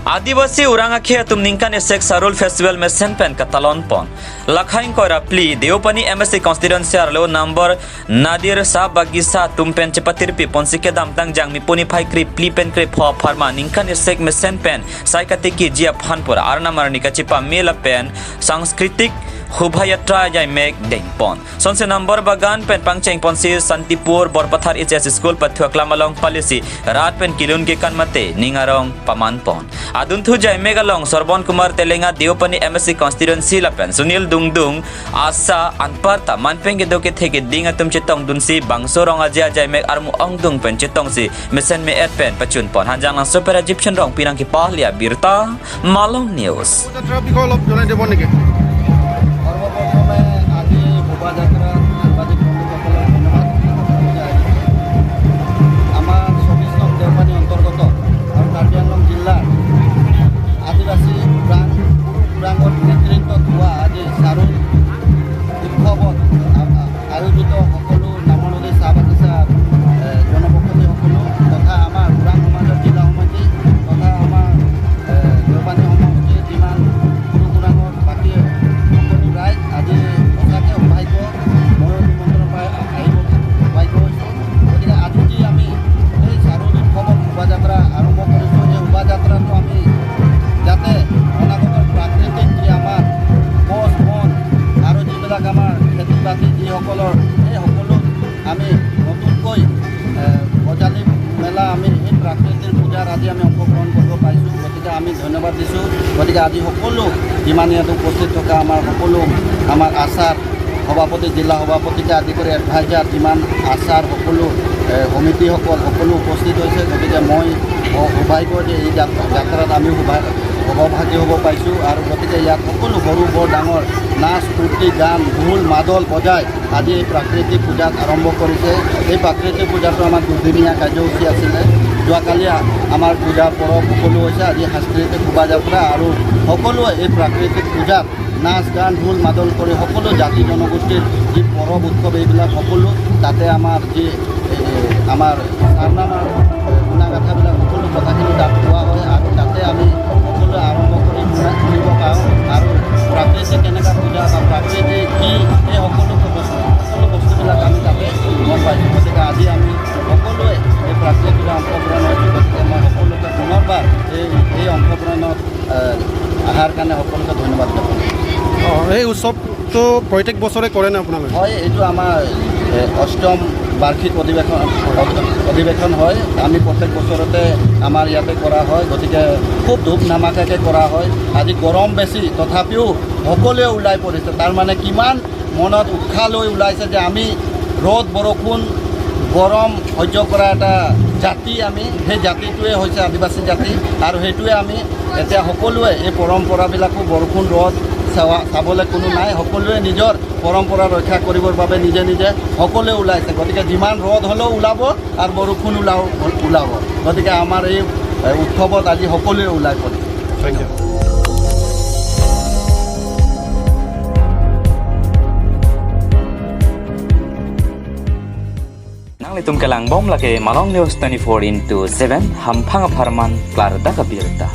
आदिवासी उरांगाखे तुमनिंका ने सेक सारुल फेस्टिवल में सेनपेन का तलोन पन लखाइन कोरा प्ली देवपनी एमएससी कॉन्स्टिट्यूएंसी आरलो नंबर नादिर सा बागिसा तुमपेन चपतिरपी पोंसी के दामतंग जांगमी पोनी फाई क्री प्ली पेन क्री फॉ फार्मा निंका ने सेक में सेनपेन साइकाती की जिया फानपुर आरना मरनी का चिपा मेला पेन सांस्कृतिक हुभायात्रा जाय मेक डेंगपन सोनसे नंबर बागान pen पंगचेंग पोंसी संतिपुर बरपथार HS school Pathua क्लामालोंग policy रात पेन किलुन के कनमते निंगारोंग पमान पन आदुंथु जाय मेगालोंग सरबन कुमार तेलेंगा देवपनी एमएससी कॉन्स्टिट्यूएंसी लापेन सुनील दुंगदुंग आशा अनपारता मानपेंगे दोके थेके दिंगा तुम चितोंग दुनसी बांगसोरोंग आजिया जाय मेक आरमु अंगदुंग पेन चितोंग सी मिशन में एड पेन पचुन पन हांजांग सुपर इजिप्शियन रोंग पिनांग की पाहलिया बिरता मालोंग न्यूज সর্বপ্রথমে আজি শোভাযাত্রা সাংবাদিক বন্ধুসকলক ধন্যবাদ। আমাৰ ২৪ নং দেওপানী অন্তৰ্গত আৰু কাৰ্বি আংলং জিলাৰ আদিবাসী ওৰাঙৰ নেতৃত্বত হোৱা আজি চাৰুল উৎসৱত আয়োজিত সকলো নামনদী চাহ বাগিচা জনবসতিসকলো তথা আমাৰ ওৰাং সমাজৰ জিলা সমিতি তথা আমাৰ দেওপানী সমষ্টিৰ যিমান ওৰাঙৰ বাকী ৰাইজ আজি সঁচাকৈ সৌভাগ্য ময়ো নিমন্ত্ৰণ পাই আহিব সৌভাগ্য হৈছোঁ। গতিকে আজি যি আমি এই চাৰুল উৎসৱত শোভাযাত্ৰা আৰম্ভ কৰিছোঁ, এই শোভাযাত্ৰাটো আমি যাতে অনাগত প্ৰাকৃতিক যি আমাৰ গছ বন আৰু যিবিলাক আমাৰ খেতি বাতি যিসকলৰ এই সকলো আমি নতুনকৈ গজালি মেলা আমি এই প্ৰাকৃতিক পূজাৰ আজি আমি অংশগ্ৰহণ কৰিব পাৰিছোঁ। গতিকে আমি ধন্যবাদ দিছোঁ। গতিকে আজি সকলো যিমান ইয়াত উপস্থিত থকা আমাৰ সকলো আমাৰ আচাৰ সভাপতি জিলা সভাপতিকে আদি কৰি এডভাইজাৰ যিমান আচাৰ সকলো সমিতিসকল সকলো উপস্থিত হৈছে। গতিকে মই সৌভাগ্য যে এই যাত্ৰাত আমি সহভাগী হ'ব পাৰিছোঁ আৰু গতিকে ইয়াত সকলো সৰু বৰ ডাঙৰ নাচ ফূৰ্তি গান ঢোল মাদল বজাই আজি এই প্ৰাকৃতিক পূজাত আৰম্ভ কৰিছে। এই প্ৰাকৃতিক পূজাটো আমাৰ দুদিনীয়া কাৰ্যসূচী আছিলে। যোৱাকালি আমাৰ পূজা পৰৱ সকলো হৈছে, আজি সাংস্কৃতিক শোভাযাত্ৰা আৰু সকলোৱে এই প্ৰাকৃতিক পূজাত নাচ গান ঢোল মাদল কৰি সকলো জাতি জনগোষ্ঠীৰ যি পৰৱ উৎসৱ এইবিলাক সকলো তাতে আমাৰ যি আমাৰ চাৰনামাৰ গুণাগাথাবিলাক সকলো কথাখিনি তাত কোৱা হয় আৰু তাতে আমি সকলোৱে আৰম্ভ কৰি শুনিব পাৰোঁ আৰু প্ৰাকৃতিক কেনেকুৱা পূজা বা প্ৰাকৃতিক কি এই সকলো বস্তুবিলাক আমি তাতে গম পাইছোঁ। গতিকে আজি আমি সকলোৱে এই প্ৰাকৃতিক পূজা অংশগ্ৰহণ হৈছোঁ। গতিকে মই সকলোকে পুনৰবাৰ এই অংশগ্ৰহণত অহাৰ কাৰণে সকলোকে ধন্যবাদ জ্ঞাপন কৰিছোঁ। এই উৎসৱটো প্ৰত্যেক বছৰে কৰে নে আপোনালোকে? হয়, এইটো আমাৰ অষ্টম বাৰ্ষিক অধিৱেশন হয়। আমি প্ৰত্যেক বছৰতে আমাৰ ইয়াতে কৰা হয়। গতিকে খুব ধূপ ধামাকাকৈ কৰা হয়। আজি গৰম বেছি তথাপিও সকলোৱে ওলাই পৰিছে। তাৰমানে কিমান মনত উৎসাহ লৈ ওলাইছে যে আমি ৰ'দ বৰষুণ গৰম সহ্য কৰা এটা জাতি, আমি সেই জাতিটোৱে হৈছে আদিবাসী জাতি আৰু সেইটোৱে আমি এতিয়া সকলোৱে এই পৰম্পৰাবিলাকো বৰষুণ ৰ'দ চাবলৈ কোনো নাই। সকলোৱে নিজৰ পৰম্পৰা ৰক্ষা কৰিবৰ বাবে নিজে নিজে সকলোৱে ওলাইছে। গতিকে যিমান ৰ'দ হ'লেও ওলাব আৰু বৰষুণ ওলাব। গতিকে আমাৰ এই উৎসৱত আজি সকলোৱে ওলাই পৰিছে। Thank you. Tum kelang bom lake Malong News 24/7 hampang farman klar da kabirta.